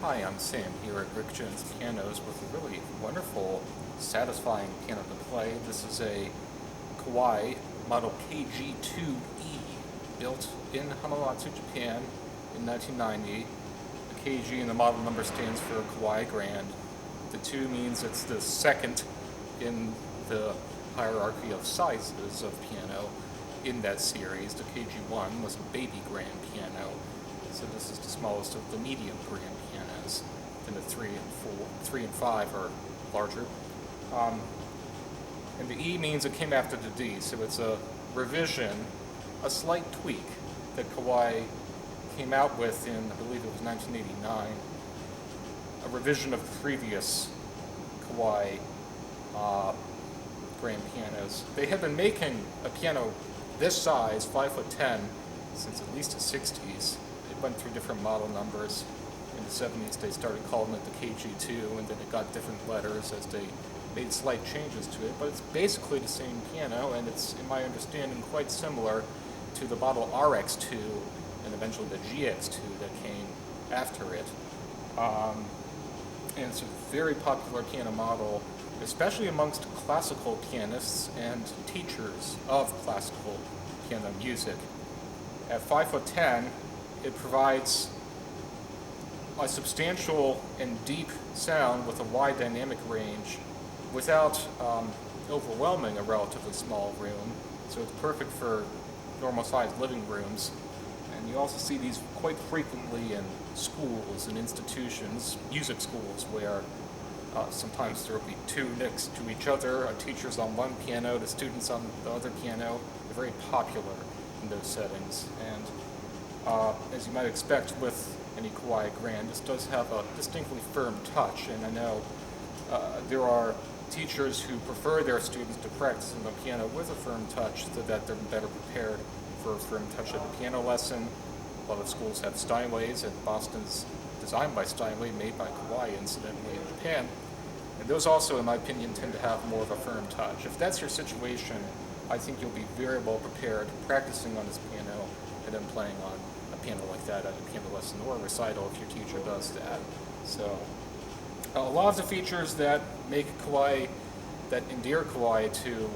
Hi, I'm Sam here at Rick Jones Pianos with a really wonderful, satisfying piano to play. This is a Kawai model KG-2E built in Hamamatsu, Japan in 1990. The KG in the model number stands for Kawai Grand. The 2 means it's the second in the hierarchy of sizes of piano in that series. The KG-1 was a baby grand piano. So this is the smallest of the medium grand pianos. Then the 3 and 5 are larger. And the E means it came after the D, so it's a revision, a slight tweak that Kawai came out with in, I believe it was 1989, a revision of the previous Kawai grand pianos. They had been making a piano this size, 5'10", since at least the 60s. It went through different model numbers. In the 70s they started calling it the KG-2, and then it got different letters as they made slight changes to it, but it's basically the same piano, and it's, in my understanding, quite similar to the model RX-2 and eventually the GX-2 that came after it. And it's a very popular piano model, especially amongst classical pianists and teachers of classical piano music. At 5'10", it provides a substantial and deep sound with a wide dynamic range without overwhelming a relatively small room. So it's perfect for normal-sized living rooms. And you also see these quite frequently in schools and institutions, music schools, where sometimes there will be 2 next to each other. A teacher's on one piano, the student's on the other piano. They're very popular in those settings. And as you might expect with any Kawai Grand, this does have a distinctly firm touch, and I know there are teachers who prefer their students to practice on the piano with a firm touch so that they're better prepared for a firm touch at a piano lesson. A lot of schools have Steinways, and Boston's designed by Steinway, made by Kawai, incidentally, in Japan. And those also, in my opinion, tend to have more of a firm touch. If that's your situation, I think you'll be very well prepared practicing on this piano and then playing on a piano like that at a piano lesson or a recital if your teacher does that. So a lot of the features that make Kawai, that endear Kawai to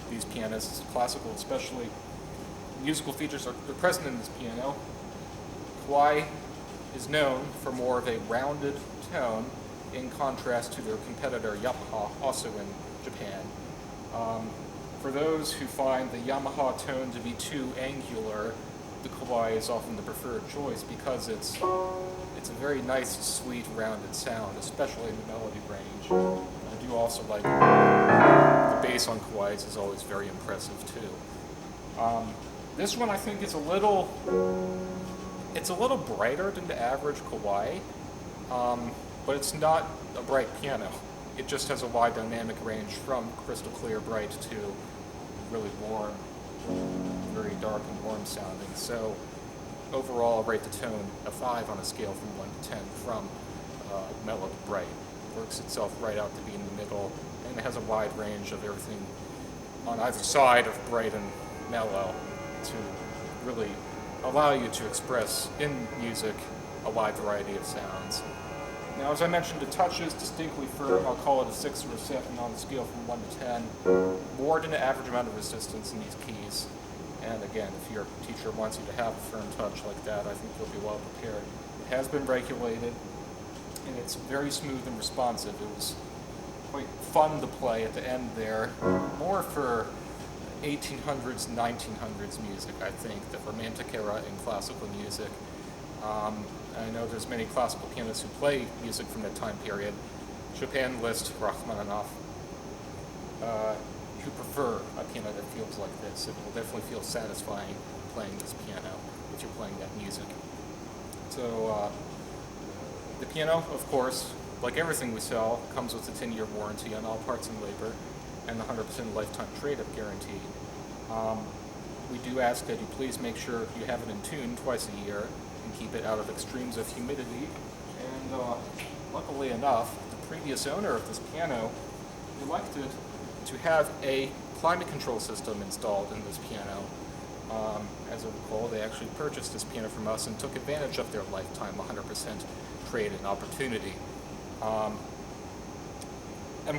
these pianists, classical especially, musical features are present in this piano. Kawai is known for more of a rounded tone in contrast to their competitor Yamaha, also in Japan. For those who find the Yamaha tone to be too angular, the Kawai is often the preferred choice because it's a very nice, sweet, rounded sound, especially in the melody range. I do also like the bass on Kawai's is always very impressive too. This one I think is a little brighter than the average Kawai, but it's not a bright piano. It just has a wide dynamic range from crystal clear bright to really warm, very dark and warm sounding. So overall, I'll rate the tone a 5 on a scale from 1 to 10 from mellow to bright. It works itself right out to be in the middle, and it has a wide range of everything on either side of bright and mellow to really allow you to express in music a wide variety of sounds. Now, as I mentioned, the touch is distinctly firm. I'll call it a 6 or a 7 on a scale from 1 to 10. More than the average amount of resistance in these keys. And again, if your teacher wants you to have a firm touch like that, I think you'll be well prepared. It has been regulated, and it's very smooth and responsive. It was quite fun to play at the end there, more for 1800s, 1900s music, I think, the Romantic era in classical music. I know there's many classical pianists who play music from that time period, Chopin, Liszt, Rachmaninoff, who prefer a piano that feels like this. It will definitely feel satisfying playing this piano if you're playing that music. So the piano, of course, like everything we sell, comes with a 10-year warranty on all parts and labor and the 100% lifetime trade-up guarantee. We do ask that you please make sure you have it in tune twice a year and keep it out of extremes of humidity. And luckily enough, the previous owner of this piano elected to have a climate control system installed in this piano. As I recall, they actually purchased this piano from us and took advantage of their lifetime 100% trade-in opportunity. And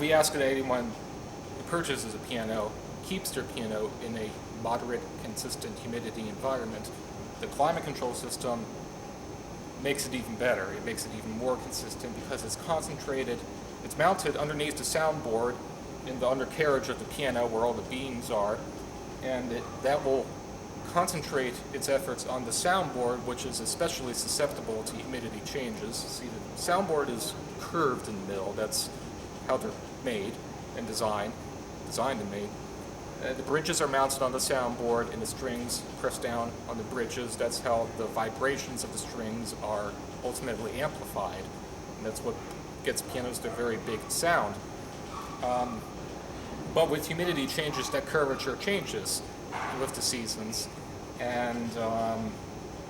we ask that anyone who purchases a piano keeps their piano in a moderate, consistent humidity environment. The climate control system makes it even better. It makes it even more consistent because it's concentrated. It's mounted underneath the soundboard in the undercarriage of the piano where all the beams are, and that will concentrate its efforts on the soundboard, which is especially susceptible to humidity changes. See, the soundboard is curved in the middle. That's how they're made and designed and made. The bridges are mounted on the soundboard and the strings pressed down on the bridges. That's how the vibrations of the strings are ultimately amplified. And that's what gets pianos to very big sound. But with humidity changes, that curvature changes with the seasons. And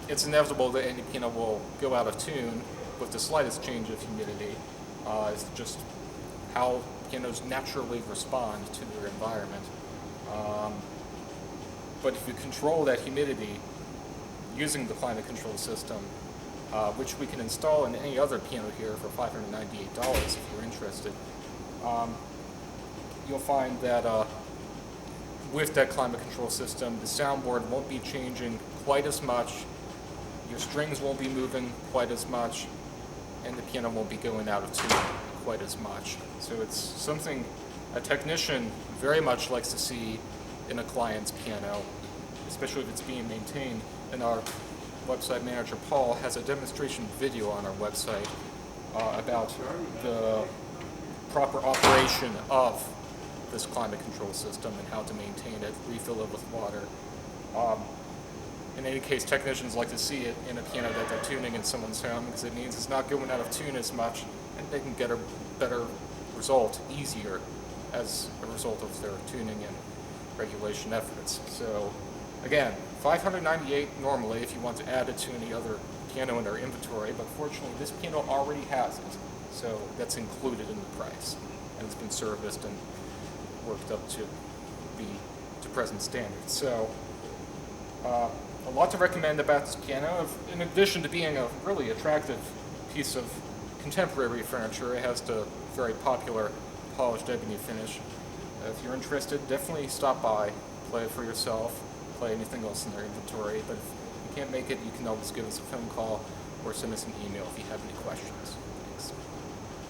it's inevitable that any piano will go out of tune with the slightest change of humidity. It's just how pianos naturally respond to their environment. But if you control that humidity using the climate control system, which we can install in any other piano here for $598 if you're interested, you'll find that with that climate control system, the soundboard won't be changing quite as much, your strings won't be moving quite as much, and the piano won't be going out of tune quite as much. So it's something a technician very much likes to see in a client's piano, especially if it's being maintained. And our website manager, Paul, has a demonstration video on our website about the proper operation of this climate control system and how to maintain it, refill it with water. In any case, technicians like to see it in a piano that they're tuning in someone's home because it means it's not going out of tune as much, and they can get a better result easier as a result of their tuning and regulation efforts. So again, $598 normally if you want to add it to any other piano in our inventory, but fortunately this piano already has it, so that's included in the price, and it's been serviced and worked up to present standards. So a lot to recommend about this piano. In addition to being a really attractive piece of contemporary furniture, it has the very popular polished ebony finish. If you're interested, definitely stop by, play it for yourself, play anything else in their inventory, but if you can't make it, you can always give us a phone call or send us an email if you have any questions.